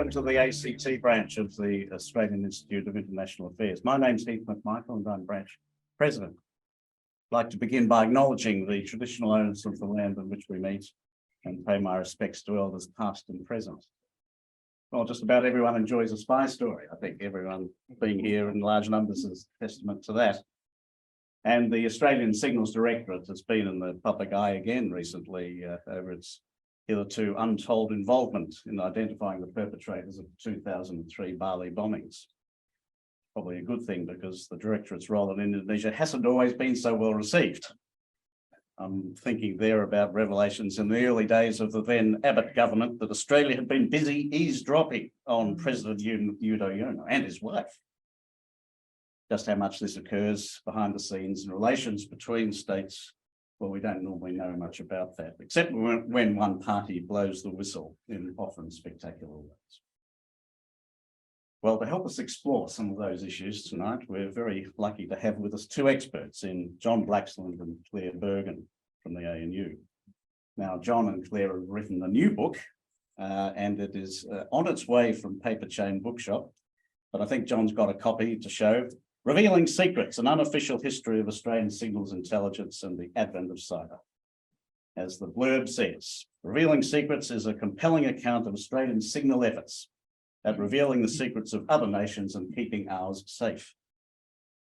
welcome to the ACT branch of the Australian Institute of International Affairs. My name's Heath McMichael and I'm branch president. I'd like to begin by acknowledging the traditional owners of the land on which we meet and pay my respects to elders past and present. Well, just about everyone enjoys a spy story. I think everyone being here in large numbers is testament to that. And the Australian Signals Directorate has been in the public eye again recently over its hitherto untold involvement in identifying the perpetrators of the 2003 Bali bombings. Probably a good thing because the Directorate's role in Indonesia hasn't always been so well received. I'm thinking there about revelations in the early days of the then Abbott government that Australia had been busy eavesdropping on President Yudhoyono and his wife. Just how much this occurs behind the scenes in relations between states, well, we don't normally know much about that, except when one party blows the whistle in often spectacular ways. Well, to help us explore some of those issues tonight, we're very lucky to have with us two experts in John Blaxland and Clare Birgin from the ANU. Now, John and Clare have written a new book, and it is on its way from Paper Chain Bookshop, but I think John's got a copy to show. Revealing Secrets, an unofficial history of Australian signals intelligence and the advent of cyber. As the blurb says, Revealing Secrets is a compelling account of Australian signal efforts at revealing the secrets of other nations and keeping ours safe.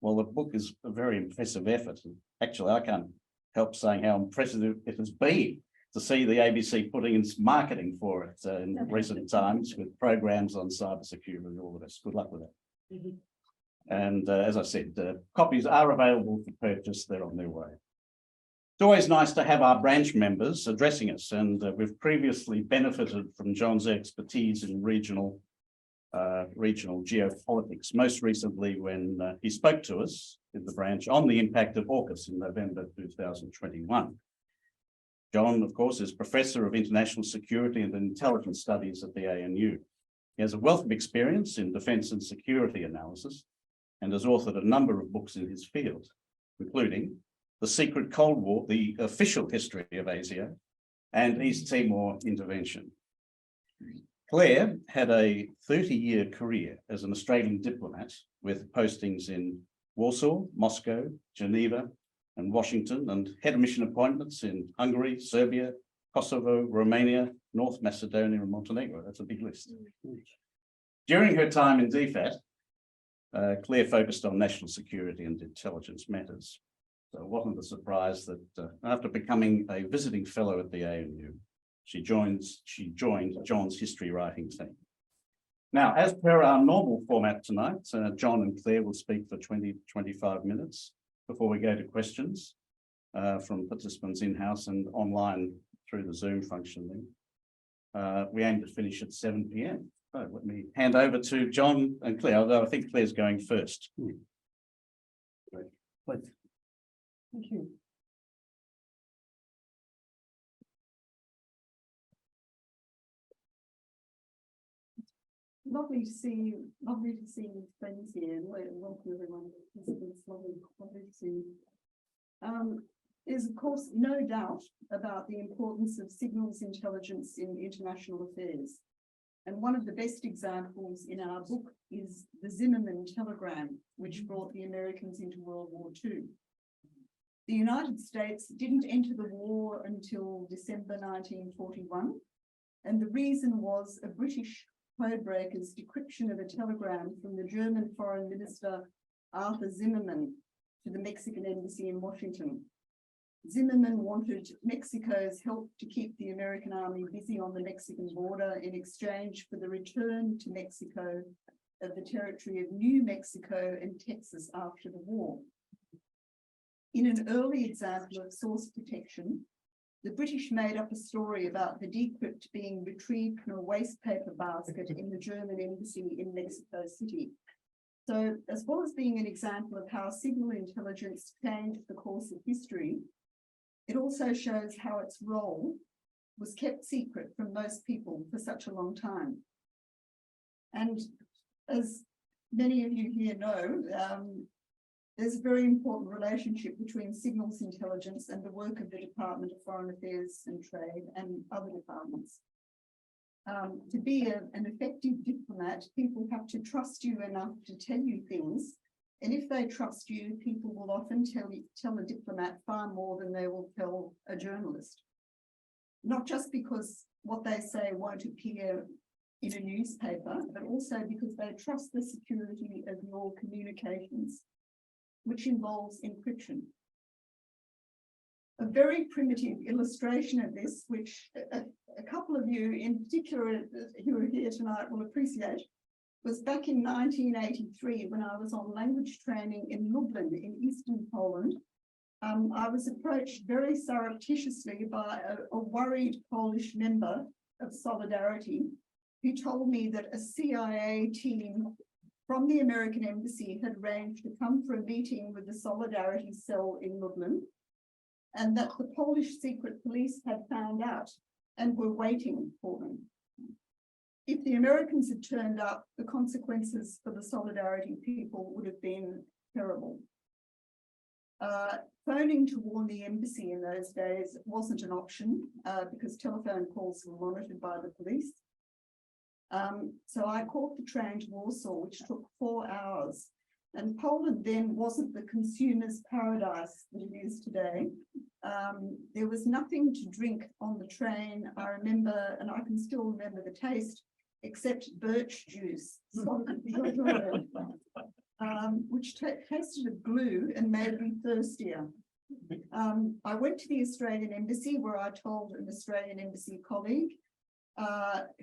Well, the book is a very impressive effort. Actually, I can't help saying how impressive it has been to see the ABC putting in marketing for it in recent times with programs on cybersecurity and all of this. Good luck with that. Mm-hmm. And as I said, copies are available for purchase. They're on their way. It's always nice to have our branch members addressing us, and we've previously benefited from John's expertise in regional geopolitics, most recently when he spoke to us in the branch on the impact of AUKUS in November 2021. John, of course, is Professor of International Security and Intelligence Studies at the ANU. He has a wealth of experience in defence and security analysis, and has authored a number of books in his field, including The Secret Cold War, The Official History of Asia, and East Timor Intervention. Clare had a 30-year career as an Australian diplomat with postings in Warsaw, Moscow, Geneva, and Washington, and head of mission appointments in Hungary, Serbia, Kosovo, Romania, North Macedonia, and Montenegro. That's a big list. During her time in DFAT, Clare focused on national security and intelligence matters. So it wasn't a surprise that after becoming a visiting fellow at the ANU, she joined John's history writing team. Now, as per our normal format tonight, John and Clare will speak for 20-25 minutes before we go to questions from participants in-house and online through the Zoom function then. We aim to finish at 7 p.m. So let me hand over to John and Clare, although I think Clare's going first. Great. Please. Thank you. Lovely to see friends here, and welcome everyone. It's lovely to see you. There's of course no doubt about the importance of signals intelligence in international affairs. And one of the best examples in our book is the Zimmerman telegram, which brought the Americans into World War II. The United States didn't enter the war until December 1941, and the reason was a British codebreaker's decryption of a telegram from the German Foreign Minister Arthur Zimmerman to the Mexican embassy in Washington. Zimmerman wanted Mexico's help to keep the American army busy on the Mexican border in exchange for the return to Mexico of the territory of New Mexico and Texas after the war. In an early example of source protection, the British made up a story about the decrypt being retrieved from a waste paper basket in the German embassy in Mexico City. So, as well as being an example of how signal intelligence changed the course of history, it also shows how its role was kept secret from most people for such a long time. And as many of you here know, there's a very important relationship between signals intelligence and the work of the Department of Foreign Affairs and Trade and other departments. To be an effective diplomat, people have to trust you enough to tell you things. And if they trust you, people will often tell a diplomat far more than they will tell a journalist. Not just because what they say won't appear in a newspaper, but also because they trust the security of your communications, which involves encryption. A very primitive illustration of this, which a couple of you in particular who are here tonight will appreciate, was back in 1983 when I was on language training in Lublin in eastern Poland. I was approached very surreptitiously by a worried Polish member of Solidarity who told me that a CIA team from the American Embassy had arranged to come for a meeting with the Solidarity cell in Lublin, and that the Polish secret police had found out and were waiting for them. If the Americans had turned up, the consequences for the Solidarity people would have been terrible. Phoning to warn the embassy in those days wasn't an option because telephone calls were monitored by the police. So I caught the train to Warsaw, which took 4 hours. And Poland then wasn't the consumer's paradise that it is today. There was nothing to drink on the train. I remember, and I can still remember the taste, except birch juice, which tasted of glue and made me thirstier. I went to the Australian Embassy where I told an Australian Embassy colleague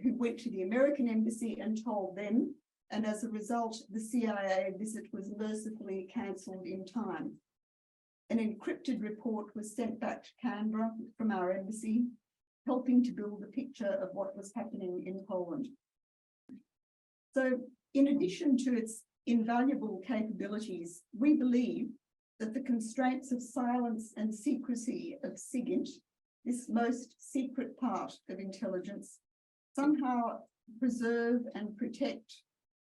who went to the American Embassy and told them, and as a result, the CIA visit was mercifully cancelled in time. An encrypted report was sent back to Canberra from our embassy, helping to build a picture of what was happening in Poland. So, in addition to its invaluable capabilities, we believe that the constraints of silence and secrecy of SIGINT, this most secret part of intelligence, somehow preserve and protect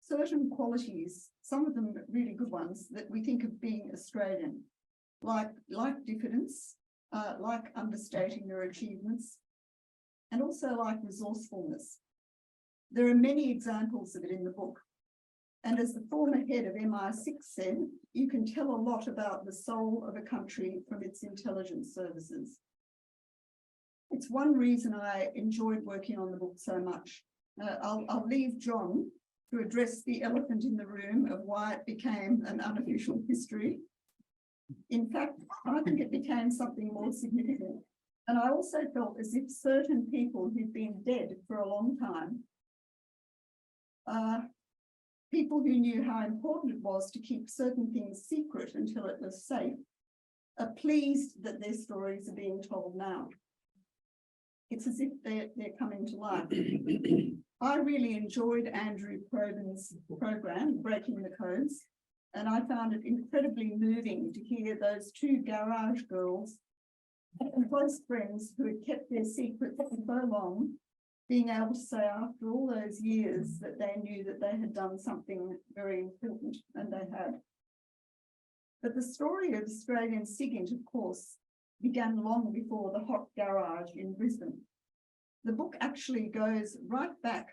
certain qualities, some of them really good ones, that we think of being Australian, like diffidence, like understating their achievements, and also like resourcefulness. There are many examples of it in the book. And as the former head of MI6 said, you can tell a lot about the soul of a country from its intelligence services. It's one reason I enjoyed working on the book so much. I'll leave John to address the elephant in the room of why it became an unofficial history. In fact, I think it became something more significant. And I also felt as if certain people who'd been dead for a long time, people who knew how important it was to keep certain things secret until it was safe, are pleased that their stories are being told now. It's as if they're coming to life. I really enjoyed Andrew Probyn's program, Breaking the Codes, and I found it incredibly moving to hear those two garage girls and close friends who had kept their secrets for so long, being able to say after all those years that they knew that they had done something very important, and they had. But the story of Australian SIGINT, of course, began long before the hot garage in Brisbane. The book actually goes right back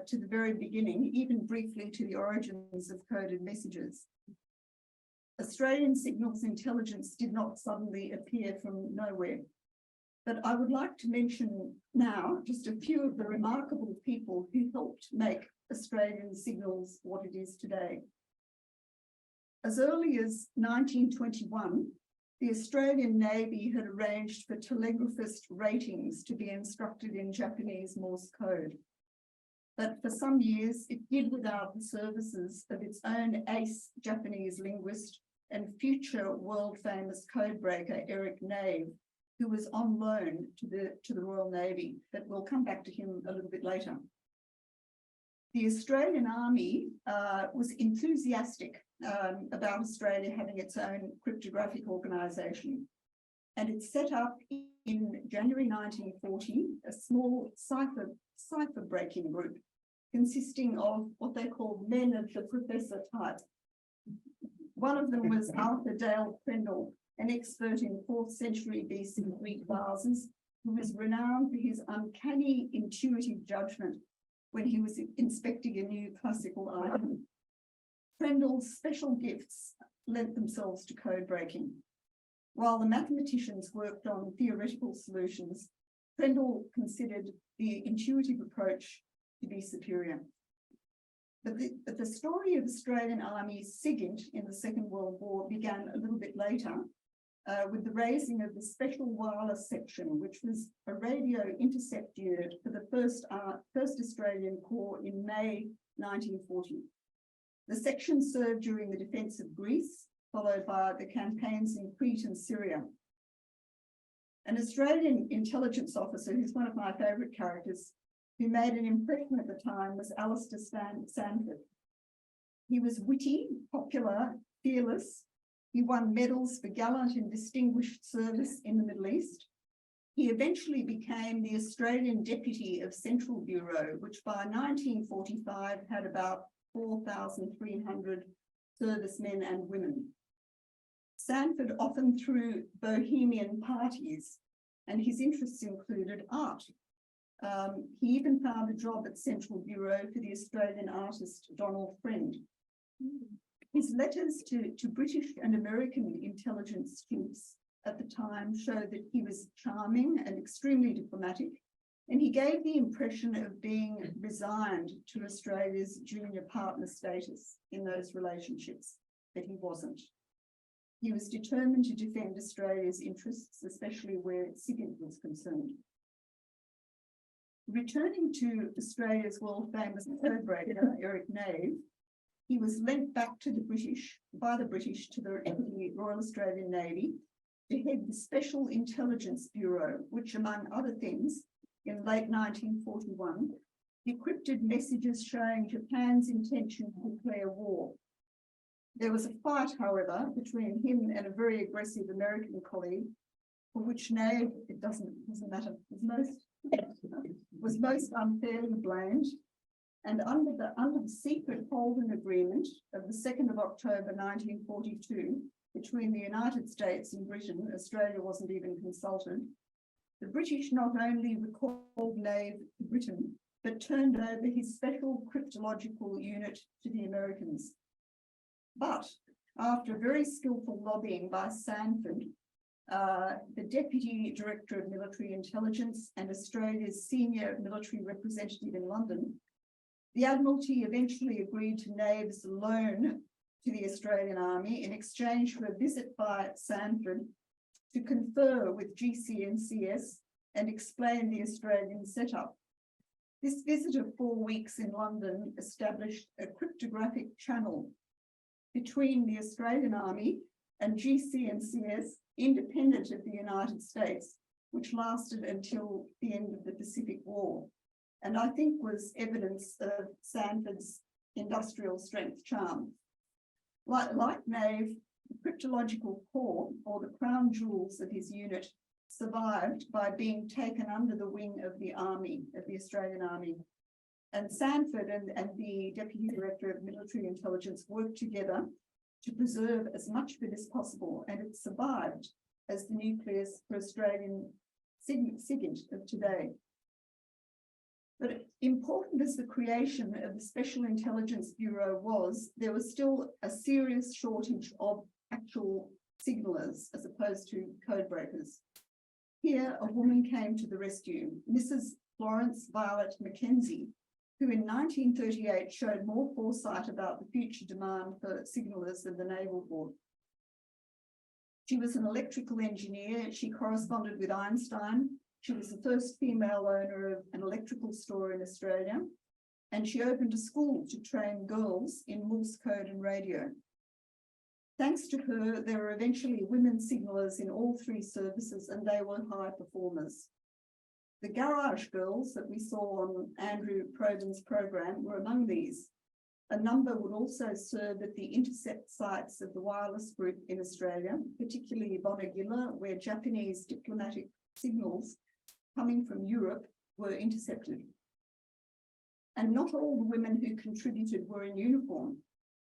to the very beginning, even briefly to the origins of coded messages. Australian signals intelligence did not suddenly appear from nowhere. But I would like to mention now just a few of the remarkable people who helped make Australian signals what it is today. As early as 1921, the Australian Navy had arranged for telegraphist ratings to be instructed in Japanese Morse code. But for some years, it did without the services of its own ace Japanese linguist and future world-famous codebreaker Eric Nave, who was on loan to the Royal Navy, but we'll come back to him a little bit later. The Australian Army was enthusiastic about Australia having its own cryptographic organisation, and it set up in January 1940 a small cipher breaking group consisting of what they called men of the professor type. One of them was Arthur Dale Prendle, an expert in 4th century BC Greek vases, who was renowned for his uncanny intuitive judgment when he was inspecting a new classical item. Prendle's special gifts lent themselves to code breaking. While the mathematicians worked on theoretical solutions, Prendle considered the intuitive approach to be superior. But the story of Australian Army SIGINT in the Second World War began a little bit later with the raising of the Special Wireless Section, which was a radio intercept unit for the first Australian Corps in May 1940. The section served during the defence of Greece, followed by the campaigns in Crete and Syria. An Australian intelligence officer, who's one of my favourite characters, who made an impression at the time, was Alistair Sanford. He was witty, popular, fearless. He won medals for gallant and distinguished service in the Middle East. He eventually became the Australian Deputy of Central Bureau, which by 1945 had about 4,300 servicemen and women. Sanford often threw bohemian parties, and his interests included art. He even found a job at Central Bureau for the Australian artist Donald Friend. His letters to British and American intelligence chiefs at the time showed that he was charming and extremely diplomatic, and he gave the impression of being resigned to Australia's junior partner status in those relationships, but he wasn't. He was determined to defend Australia's interests, especially where SIGINT was concerned. Returning to Australia's world-famous code breaker, Eric Nave, he was lent back to the British, by the British, to the Royal Australian Navy to head the Special Intelligence Bureau, which, among other things, in late 1941, decrypted messages showing Japan's intention to declare war. There was a fight, however, between him and a very aggressive American colleague, for which Nave, it doesn't matter, was most unfairly blamed. And under the secret Holden Agreement of the 2nd of October 1942, between the United States and Britain, Australia wasn't even consulted, the British not only recalled Nave to Britain, but turned over his special cryptological unit to the Americans. But after very skillful lobbying by Sanford, the Deputy Director of Military Intelligence and Australia's senior military representative in London, the Admiralty eventually agreed to Nave's loan to the Australian Army in exchange for a visit by Sanford to confer with GCNCS and explain the Australian setup. This visit of 4 weeks in London established a cryptographic channel between the Australian Army and GCNCS, independent of the United States, which lasted until the end of the Pacific War, and I think was evidence of Sanford's industrial strength charm. Like Nave, the cryptological core, or the crown jewels of his unit, survived by being taken under the wing of the Army, of the Australian Army. And Sanford and the Deputy Director of Military Intelligence worked together to preserve as much of it as possible, and it survived as the nucleus for Australian SIGINT of today. But important as the creation of the Special Intelligence Bureau was, there was still a serious shortage of actual signallers as opposed to code breakers. Here, a woman came to the rescue, Mrs. Florence Violet Mackenzie, who in 1938 showed more foresight about the future demand for signallers than the Naval Board. She was an electrical engineer. She corresponded with Einstein. She was the first female owner of an electrical store in Australia, and she opened a school to train girls in Morse code and radio. Thanks to her, there were eventually women signallers in all 3 services, and they were high performers. The garage girls that we saw on Andrew Probin's program were among these. A number would also serve at the intercept sites of the wireless group in Australia, particularly Bonegilla, where Japanese diplomatic signals coming from Europe were intercepted. And not all the women who contributed were in uniform.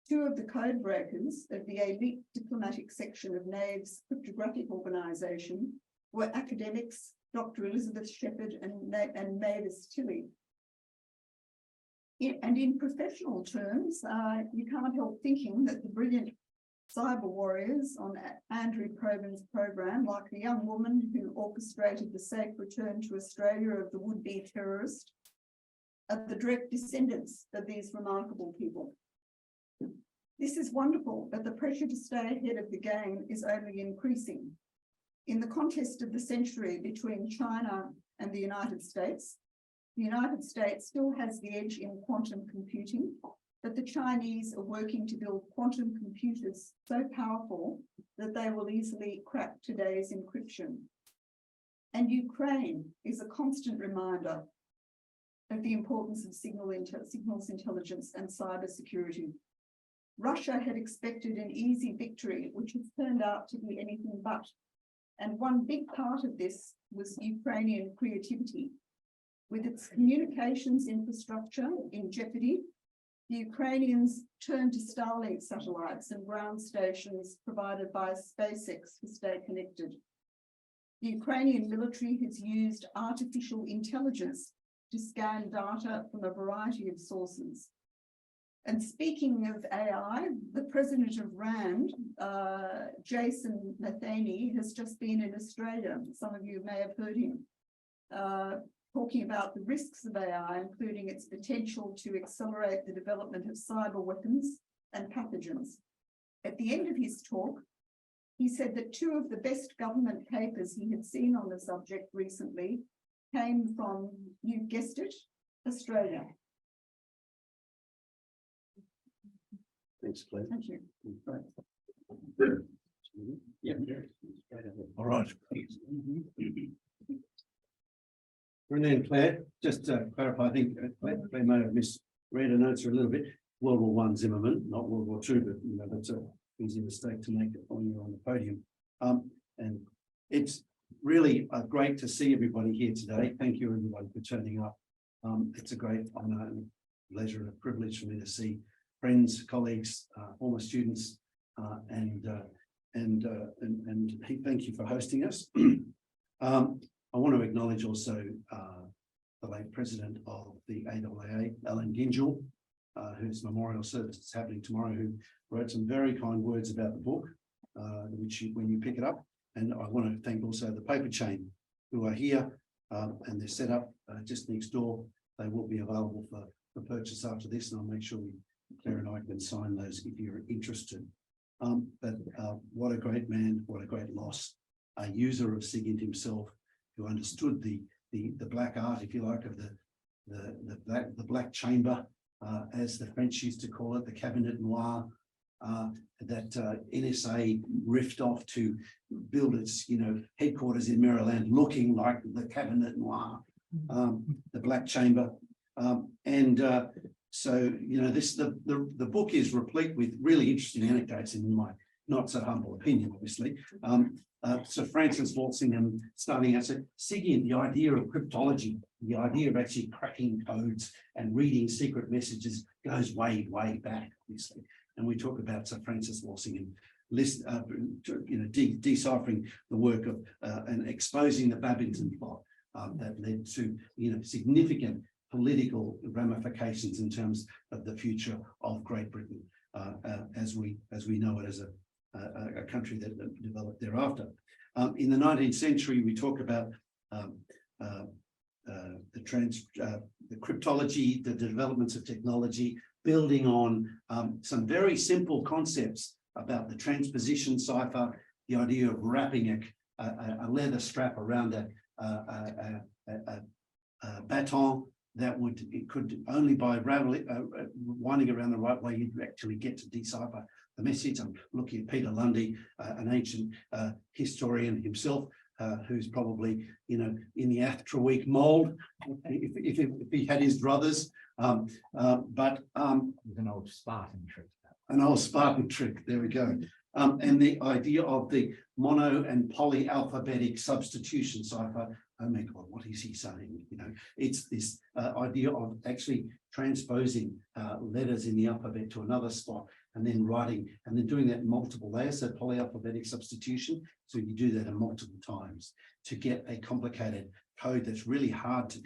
2 of the code breakers of the elite diplomatic section of Nave's cryptographic organisation were academics Dr. Elizabeth Shepherd and Mavis Tilley. And in professional terms, you can't help thinking that the brilliant cyber warriors on Andrew Probyn's program, like the young woman who orchestrated the safe return to Australia of the would-be terrorist, are the direct descendants of these remarkable people. This is wonderful, but the pressure to stay ahead of the game is only increasing. In the contest of the century between China and the United States still has the edge in quantum computing, but the Chinese are working to build quantum computers so powerful that they will easily crack today's encryption. And Ukraine is a constant reminder of the importance of signals intelligence and cybersecurity. Russia had expected an easy victory, which has turned out to be anything but. And one big part of this was Ukrainian creativity. With its communications infrastructure in jeopardy, the Ukrainians turned to Starlink satellites and ground stations provided by SpaceX to stay connected. The Ukrainian military has used artificial intelligence to scan data from a variety of sources. And speaking of AI, the president of RAND, Jason Matheny, has just been in Australia. Some of you may have heard him talking about the risks of AI, including its potential to accelerate the development of cyber weapons and pathogens. At the end of his talk, he said that two of the best government papers he had seen on the subject recently came from, you guessed it, Australia. Thanks, Claire. Thank you. Yeah. All right. Brilliant, Claire. Just to clarify, I think Claire may have misread her notes a little bit. World War I Zimmerman, not World War II, but you know, that's an easy mistake to make when you're on the podium. And it's really great to see everybody here today. Thank you, everybody, for turning up. It's a great honor and pleasure and a privilege for me to see friends, colleagues, former students, and thank you for hosting us. I want to acknowledge also the late president of the AAA, Alan Gingell, whose memorial service is happening tomorrow, who wrote some very kind words about the book, which when you pick it up. And I want to thank also the paper chain who are here, and they're set up just next door. They will be available for purchase after this, and I'll make sure Claire and I can sign those if you're interested. But what a great man, what a great loss. A user of SIGINT himself, who understood the black art, if you like, of the black chamber, as the French used to call it, the cabinet noir, that NSA riffed off to build its, headquarters in Maryland, looking like the cabinet noir, the black chamber, so the book is replete with really interesting anecdotes, in my not so humble opinion, obviously. Sir Francis Walsingham starting out said, SIGINT, the idea of cryptology, the idea of actually cracking codes and reading secret messages goes way, way back, obviously. And we talk about Sir Francis Walsingham deciphering the work of and exposing the Babington plot that led to significant political ramifications in terms of the future of Great Britain as we know it as a country that developed thereafter. In the 19th century, we talk about the cryptology, the developments of technology, building on some very simple concepts about the transposition cipher, the idea of wrapping a leather strap around a baton that could only by winding around the right way, you'd actually get to decipher the message. I'm looking at Peter Lundy, an ancient historian himself, who's probably, in the Athroweek mold, if he had his druthers. But an old Spartan trick. An old Spartan trick, there we go. And the idea of the mono and polyalphabetic substitution cipher. Oh my God, what is he saying? It's this idea of actually transposing letters in the alphabet to another spot and then writing, and then doing that in multiple layers, so polyalphabetic substitution. So you do that in multiple times to get a complicated code that's really hard to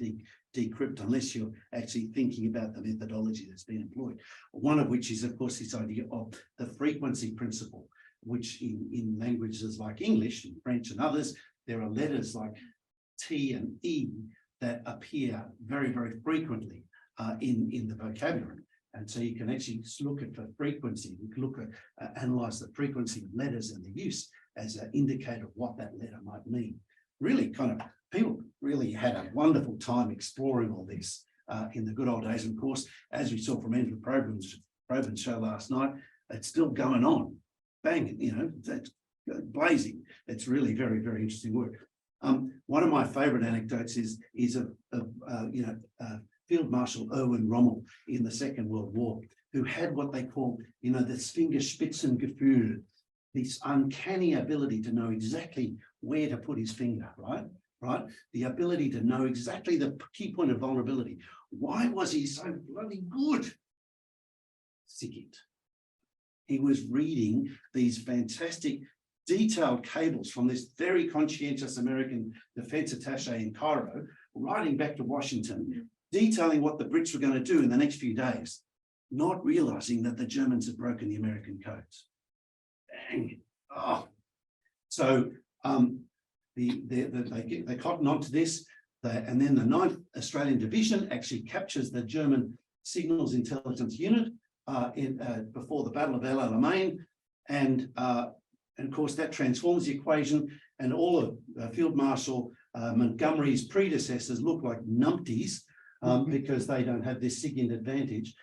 decrypt unless you're actually thinking about the methodology that's been employed. One of which is, of course, this idea of the frequency principle, which in languages like English and French and others, there are letters like T and E that appear very, very frequently in the vocabulary. And so you can actually look at the frequency. You can look at analyze the frequency of letters and the use as an indicator of what that letter might mean. Really kind of, people really had a wonderful time exploring all this in the good old days. And of course, as we saw from Andrew Probin's show last night, it's still going on. Bang, you know, that's blazing. It's really very, very interesting work. One of my favorite anecdotes is of Field Marshal Erwin Rommel in the Second World War, who had what they call, you know, this Fingerspitzengefühl, this uncanny ability to know exactly where to put his finger, right? The ability to know exactly the key point of vulnerability. Why was he so bloody good? Sigint. He was reading these fantastic detailed cables from this very conscientious American defense attaché in Cairo, writing back to Washington, detailing what the Brits were going to do in the next few days, not realizing that the Germans had broken the American codes. Dang. Oh. So they cotton onto this, and then the 9th Australian Division actually captures the German Signals Intelligence Unit before the Battle of El Alamein, and of course that transforms the equation, and all of Field Marshal Montgomery's predecessors look like numpties because they don't have this SIGINT advantage.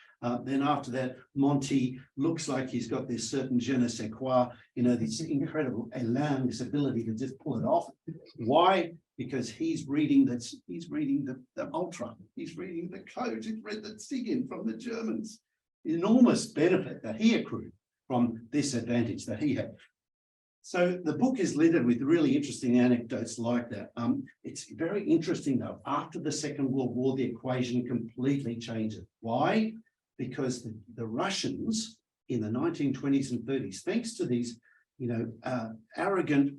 Then after that, Monty looks like he's got this certain je ne sais quoi, you know, this incredible elan, this ability to just pull it off. Why? Because he's reading the ultra, he's reading the code, he's read the SIGINT from the Germans. Enormous benefit that he accrued from this advantage that he had. So the book is littered with really interesting anecdotes like that. It's very interesting though, after the Second World War, the equation completely changes. Why? Because the Russians in the 1920s and 30s, thanks to these, you know, arrogant,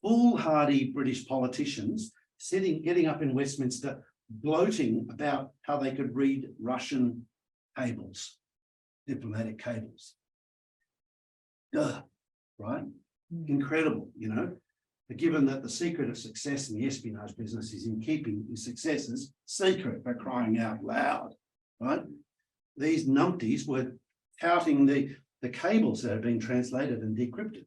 foolhardy British politicians getting up in Westminster, gloating about how they could read Russian cables, diplomatic cables. Right? Incredible, you know, but given that the secret of success in the espionage business is in keeping your successes secret, for crying out loud, right? These numpties were touting the cables that have been translated and decrypted.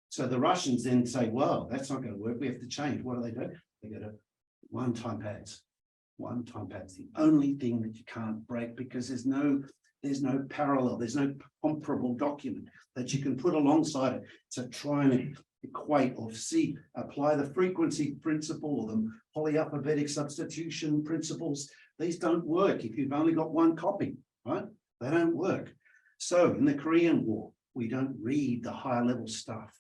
So the Russians then say, well, that's not going to work. We have to change. What do? They go to one-time pads. One-time pads, the only thing that you can't break, because there's no parallel, there's no comparable document that you can put alongside it to try and equate or apply the frequency principle or the polyalphabetic substitution principles. These don't work if you've only got one copy, right? They don't work. So in the Korean War, we don't read the higher level stuff.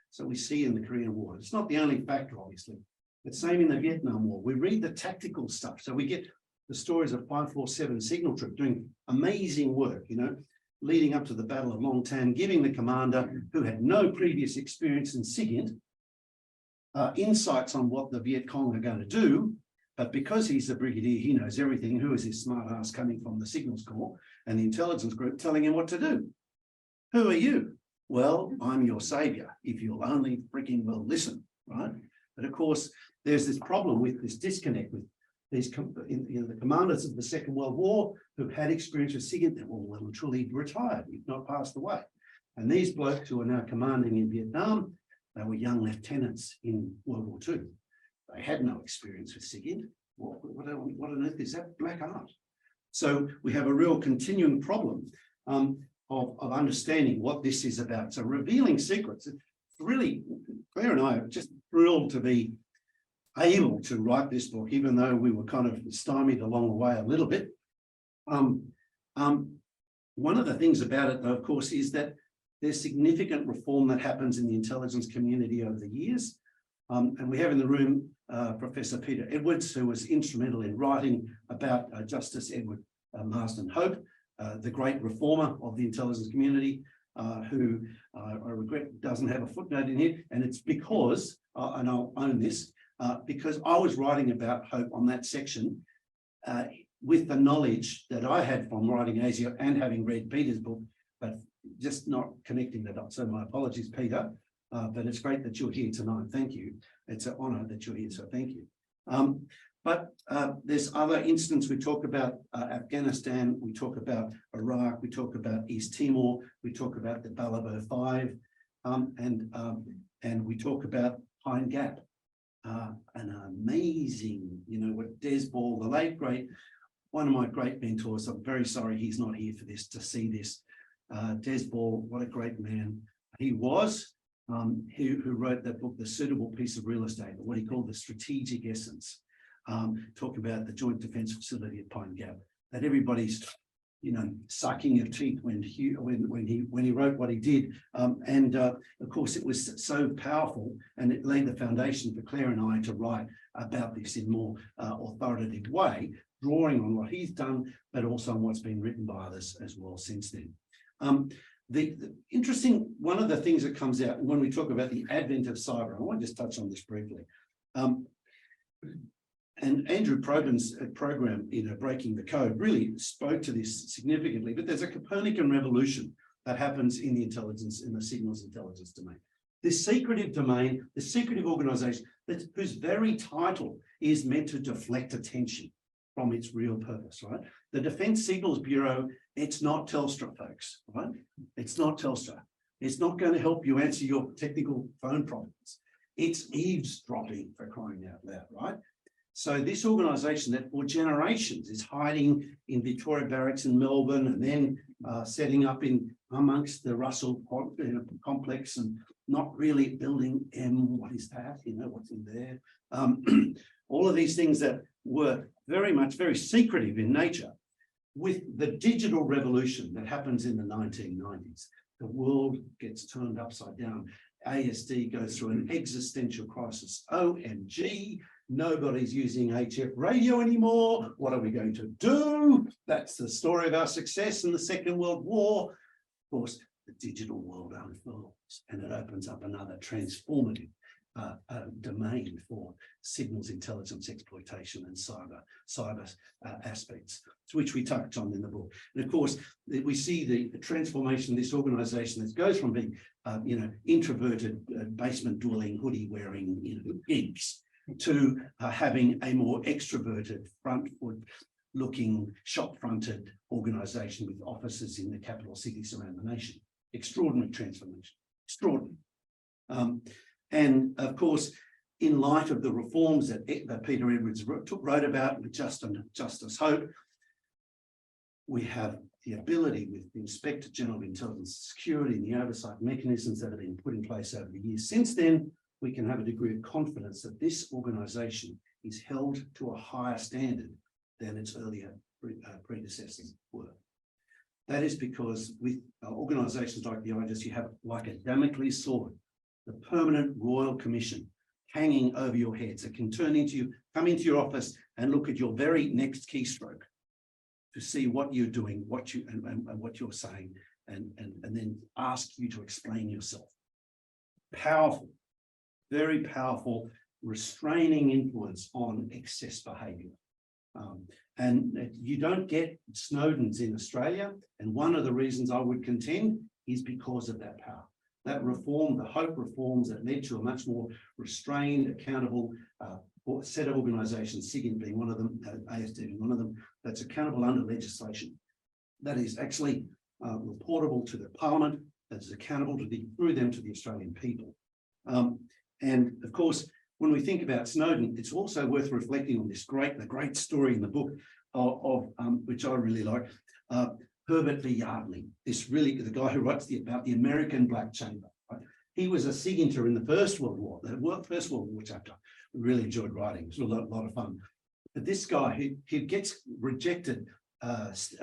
So we see in the Korean War, it's not the only factor, obviously, but same in the Vietnam War. We read the tactical stuff. So we get the stories of 547 Signal Troop doing amazing work, you know, leading up to the Battle of Long Tan, giving the commander, who had no previous experience in SIGINT, insights on what the Viet Cong are going to do. But because he's the brigadier, he knows everything. Who is this smart ass coming from the Signals Corps and the intelligence group telling him what to do? Who are you? Well, I'm your savior, if you'll only freaking well listen, right? But of course, there's this problem with this disconnect with these, the commanders of the Second World War who had experience with SIGINT, they were well and truly retired, if not passed away. And these blokes who are now commanding in Vietnam, they were young lieutenants in World War II. They had no experience with SIGINT. What on earth is that? Black art. So we have a real continuing problem of understanding what this is about. So revealing secrets. It's really, Claire and I are just thrilled to be able to write this book, even though we were kind of stymied along the way a little bit. One of the things about it, though, of course, is that there's significant reform that happens in the intelligence community over the years. And we have in the room Professor Peter Edwards, who was instrumental in writing about Justice Edward Marsden Hope, the great reformer of the intelligence community, who I regret doesn't have a footnote in here, and it's because, and I'll own this, because I was writing about hope on that section with the knowledge that I had from writing ASIO and having read Peter's book, but just not connecting the dots. So my apologies, Peter, but it's great that you're here tonight. Thank you. It's an honour that you're here, so thank you. But there's other instances. We talk about Afghanistan, we talk about Iraq, we talk about East Timor, we talk about the Balibo 5, and we talk about Pine Gap. An amazing, you know, what Des Ball, the late great, one of my great mentors. I'm very sorry he's not here for this, to see this. Des Ball, what a great man he was, who wrote that book, The Suitable Piece of Real Estate, or what he called the strategic essence. Talk about the Joint Defence Facility at Pine Gap, that everybody's, you know, sucking your teeth when he wrote what he did. Of course, it was so powerful, and it laid the foundation for Clare and I to write about this in more authoritative way, drawing on what he's done, but also on what's been written by others as well since then. The interesting, one of the things that comes out when we talk about the advent of cyber, I want to just touch on this briefly. And Andrew Probin's program, you know, Breaking the Code, really spoke to this significantly. But there's a Copernican revolution that happens in the intelligence, in the signals intelligence domain. This secretive domain, the secretive organisation, whose very title is meant to deflect attention from its real purpose, right? The Defence Signals Bureau, it's not Telstra, folks, right? It's not Telstra. It's not going to help you answer your technical phone problems. It's eavesdropping, for crying out loud, right? So this organisation that for generations is hiding in Victoria Barracks in Melbourne, and then setting up in amongst the Russell complex, and not really building what is that? You know, what's in there? All of these things that were very secretive in nature. With the digital revolution that happens in the 1990s, the world gets turned upside down. ASD goes through an existential crisis. OMG. Nobody's using HF radio anymore. What are we going to do? That's the story of our success in the Second World War. Of course, the digital world unfolds, and it opens up another transformative domain for signals intelligence exploitation and cyber aspects, which we touch on in the book. And of course, we see the transformation of this organisation that goes from being, you know, introverted, basement dwelling, hoodie wearing, you know, geeks, to having a more extroverted, front-looking, shop-fronted organisation with offices in the capital cities around the nation. Extraordinary transformation, extraordinary. And of course, in light of the reforms that Peter Edwards wrote about with Justice Hope, we have the ability with the Inspector General of Intelligence Security and the oversight mechanisms that have been put in place over the years since then, we can have a degree of confidence that this organisation is held to a higher standard than its earlier predecessors were. That is because with organisations like the IGES, you have like a Damocles sword, the Permanent Royal Commission hanging over your heads. It can come into your office and look at your very next keystroke to see what you're doing, and what you're saying, and then ask you to explain yourself. Powerful. Very powerful restraining influence on excess behaviour. And you don't get Snowdens in Australia. And one of the reasons I would contend is because of that power. That reform, the Hope reforms that led to a much more restrained, accountable set of organisations, SIGINT being one of them, ASD being one of them, that's accountable under legislation. That is actually reportable to the Parliament, that is accountable through them to the Australian people. And of course, when we think about Snowden, it's also worth reflecting on the great story in the book of which I really like, Herbert V. Yardley. The guy who writes about the American Black Chamber. Right? He was a SIGINTer in the First World War, First World War chapter. We really enjoyed writing. It was a lot of fun. But this guy, he gets rejected.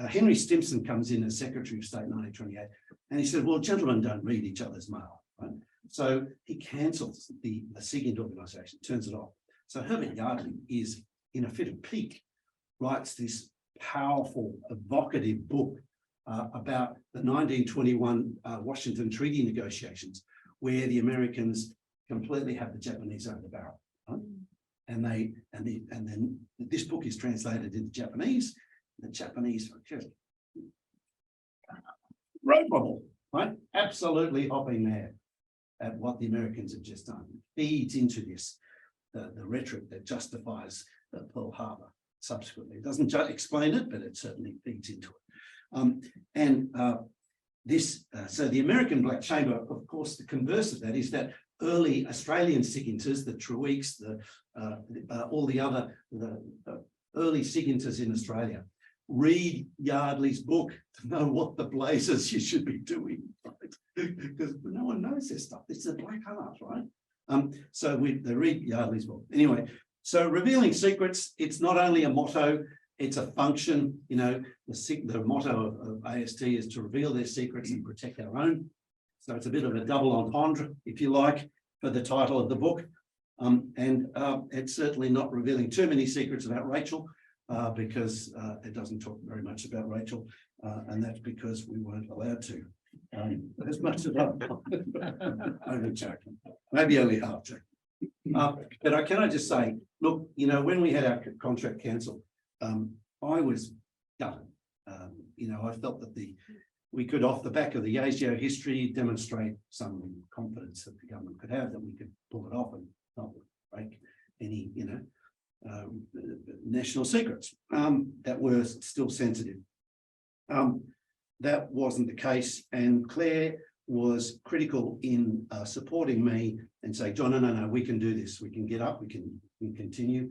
Henry Stimson comes in as Secretary of State in 1928, and he said, well, gentlemen don't read each other's mail. Right? So he cancels the SIGINT organisation, turns it off. So Herbert Yardley is in a fit of pique, writes this powerful, evocative book about the 1921 Washington Treaty negotiations, where the Americans completely have the Japanese over the barrel. Right? And then this book is translated into Japanese. The Japanese are just road bubble, right? Absolutely hopping mad at what the Americans have just done. Feeds into this, the rhetoric that justifies the Pearl Harbor subsequently. It doesn't explain it, but it certainly feeds into it. So the American Black Chamber, of course, the converse of that is that early Australian SIGINTers, the Trueeks, all the other early SIGINTers in Australia, read Yardley's book to know what the blazes you should be doing, right? Because no one knows this stuff. It's a black art, right? So they read Yardley's book. Anyway, so revealing secrets, it's not only a motto, it's a function. You know, the motto of AST is to reveal their secrets and protect our own. So it's a bit of a double entendre, if you like, for the title of the book. It's certainly not revealing too many secrets about Rachel, because it doesn't talk very much about Rachel, and that's because we weren't allowed to. As much as I'm only joking, maybe only half joking. But can I just say, look, you know, when we had our contract cancelled, I was gutted. You know, I felt that we could, off the back of the ASIO history, demonstrate some confidence that the government could have that we could pull it off and not break any, you know, national secrets that were still sensitive. That wasn't the case, and Claire was critical in supporting me and say, John, no, we can do this. We can get up. We can continue.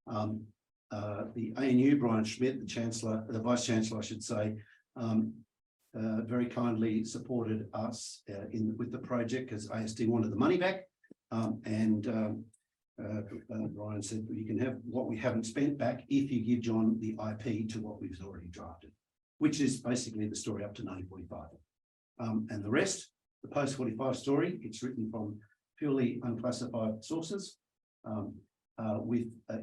The ANU, Brian Schmidt, the Chancellor, the Vice Chancellor, I should say, very kindly supported us with the project because ASD wanted the money back. Brian said, well, you can have what we haven't spent back if you give John the IP to what we've already drafted, which is basically the story up to 1945. And the rest, the post-45 story, it's written from purely unclassified sources,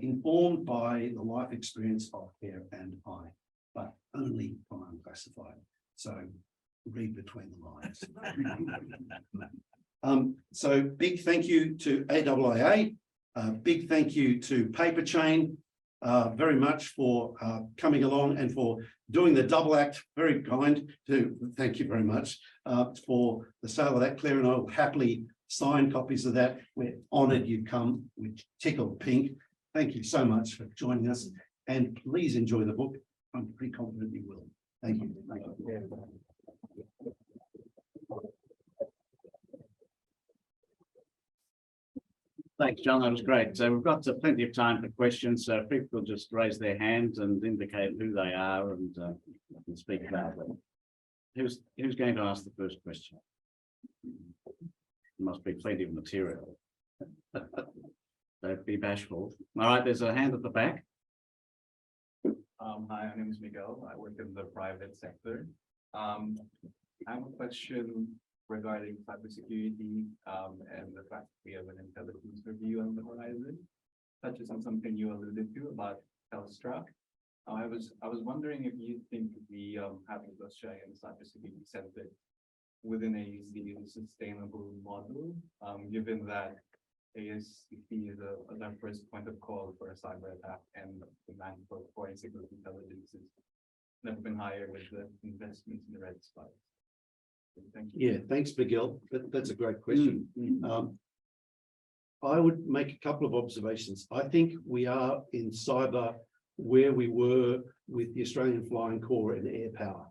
informed by the life experience of Clare and I, but only from unclassified. So read between the lines. So big thank you to AIIA, big thank you to Paper Chain, very much for coming along and for doing the double act. Very kind to thank you very much for the sale of that. Claire and I will happily sign copies of that. We're honoured you've come. We tickled pink. Thank you so much for joining us, and please enjoy the book. I'm pretty confident you will. Thank you. Thank you. Thanks, John. That was great. So we've got plenty of time for questions. So if people just raise their hands and indicate who they are and speak about them. Who's going to ask the first question? There must be plenty of material. Don't be bashful. All right, there's a hand at the back. Hi, my name is Miguel. I work in the private sector. I have a question regarding cybersecurity and the fact that we have an intelligence review on the horizon, touches on something you alluded to about Telstra. I was wondering if you think the having the Australian Cybersecurity Centre within AEC is a sustainable model, given that ASCP is a first point of call for a cyber attack, and demand for foreign signals intelligence has never been higher with the investments in the red spikes. Thank you. Yeah, thanks, Miguel. That's a great question. I would make a couple of observations. I think we are in cyber where we were with the Australian Flying Corps and air power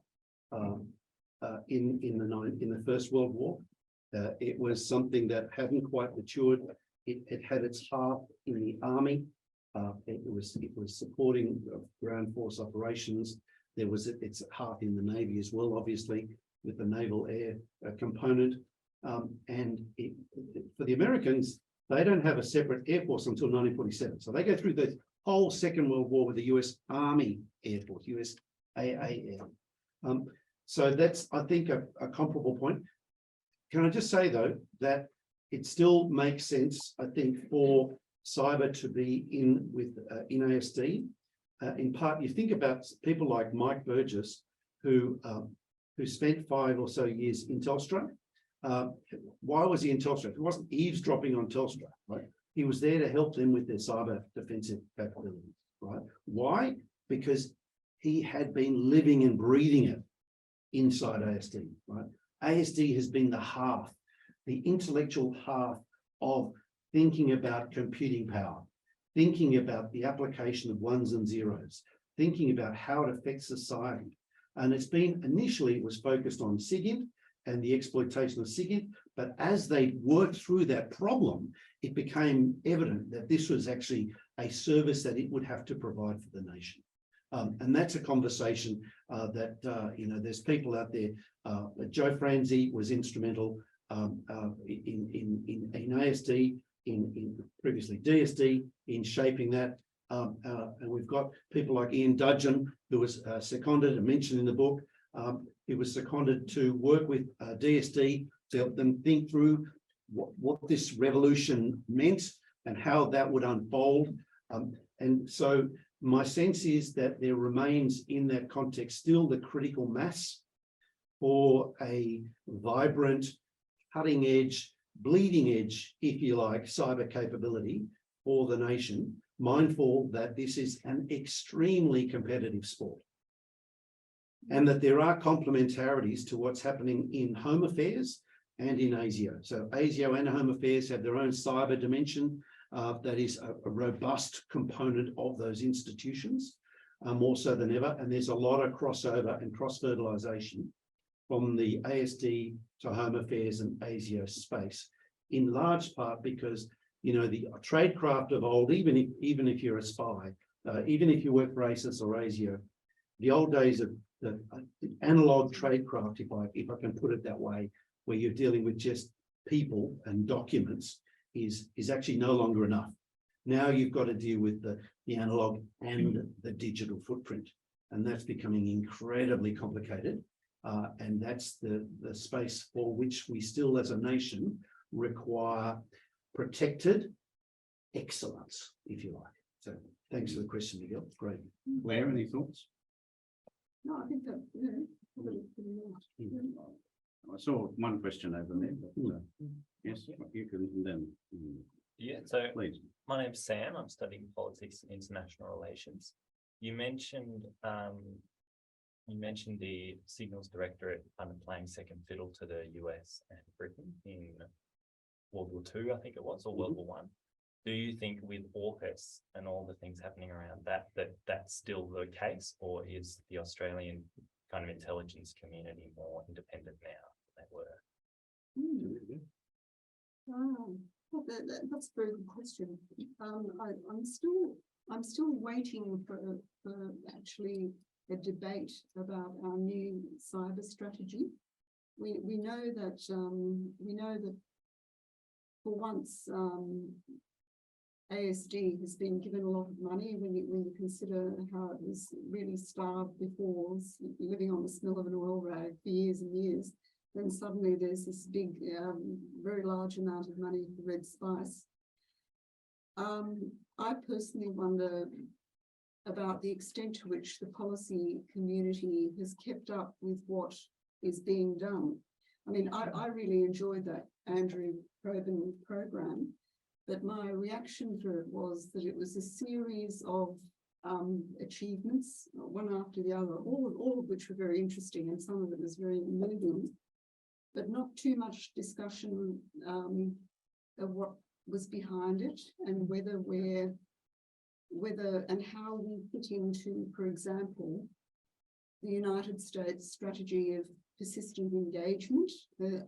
in the First World War. It was something that hadn't quite matured. It had its heart in the army. It was supporting ground force operations. There was its heart in the Navy as well, obviously, with the naval air component. For the Americans, they don't have a separate air force until 1947. So they go through the whole Second World War with the US Army Air Force, USAAF. So that's, I think, a comparable point. Can I just say, though, that it still makes sense, I think, for cyber to be in ASD. In part, you think about people like Mike Burgess, who who spent 5 or so years in Telstra. Why was he in Telstra? He wasn't eavesdropping on Telstra, right? He was there to help them with their cyber defensive capabilities, right? Why? Because he had been living and breathing it inside ASD, right? ASD has been the hearth, the intellectual hearth of thinking about computing power, thinking about the application of ones and zeros, thinking about how it affects society. And it's been, initially it was focused on SIGINT and the exploitation of SIGINT, but as they worked through that problem, it became evident that this was actually a service that it would have to provide for the nation. And that's a conversation that, you know, there's people out there. Joe Franzi was instrumental in ASD, in previously DSD, in shaping that. And we've got people like Ian Dudgeon, who was seconded and mentioned in the book. He was seconded to work with DSD to help them think through what this revolution meant and how that would unfold. And so my sense is that there remains in that context still the critical mass for a vibrant, cutting edge, bleeding edge, if you like, cyber capability for the nation, mindful that this is an extremely competitive sport. And that there are complementarities to what's happening in Home Affairs and in ASIO. So ASIO and Home Affairs have their own cyber dimension that is a robust component of those institutions, more so than ever. And there's a lot of crossover and cross-fertilization from the ASD to Home Affairs and ASIO space, in large part because, you know, the tradecraft of old, even if you're a spy, even if you work for ASIS or ASIO, the old days of the analog tradecraft, if I can put it that way, where you're dealing with just people and documents, is actually no longer enough. Now you've got to deal with the analog and the digital footprint, and that's becoming incredibly complicated. And that's the space for which we still, as a nation, require protected excellence, if you like. So thanks for the question, Miguel. Great. Claire, any thoughts? No, I think that, I saw one question over there. But, yes, you can then. Yeah, so Please. my name's Sam. I'm studying politics and international relations. You mentioned the signals directorate kind of playing second fiddle to the US and Britain in World War II, I think it was, or World War One. Do you think with AUKUS and all the things happening around that's still the case, or is the Australian kind of intelligence community more independent now than they were? Well, that's a very good question. I'm still waiting for actually a debate about our new cyber strategy. We know that for once ASD has been given a lot of money when you consider how it was really starved before, living on the smell of an oil rag for years and years. Then suddenly there's this big, very large amount of money for red spice. I personally wonder about the extent to which the policy community has kept up with what is being done. I mean, I really enjoyed that Andrew Probin program, but my reaction to it was that it was a series of achievements, one after the other, all of which were very interesting, and some of it was very moving, but not too much discussion of what was behind it and whether and how we fit into, for example, the United States strategy of persistent engagement.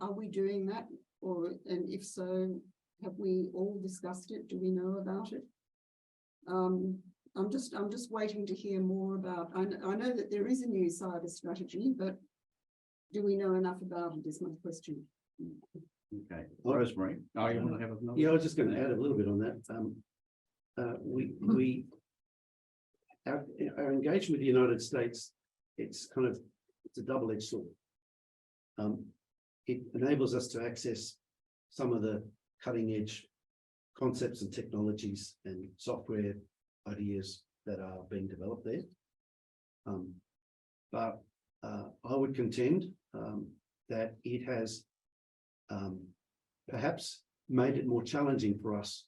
Are we doing that? And if so, have we all discussed it? Do we know about it? I'm just waiting to hear more about. I know that there is a new cyber strategy, but do we know enough about it is my question. Okay, Rosemary. Oh, you want to have another? Yeah, I was just going to add a little bit on that. Our engagement with the United States, it's a double-edged sword. It enables us to access some of the cutting-edge concepts and technologies and software ideas that are being developed there. But I would contend that it has perhaps made it more challenging for us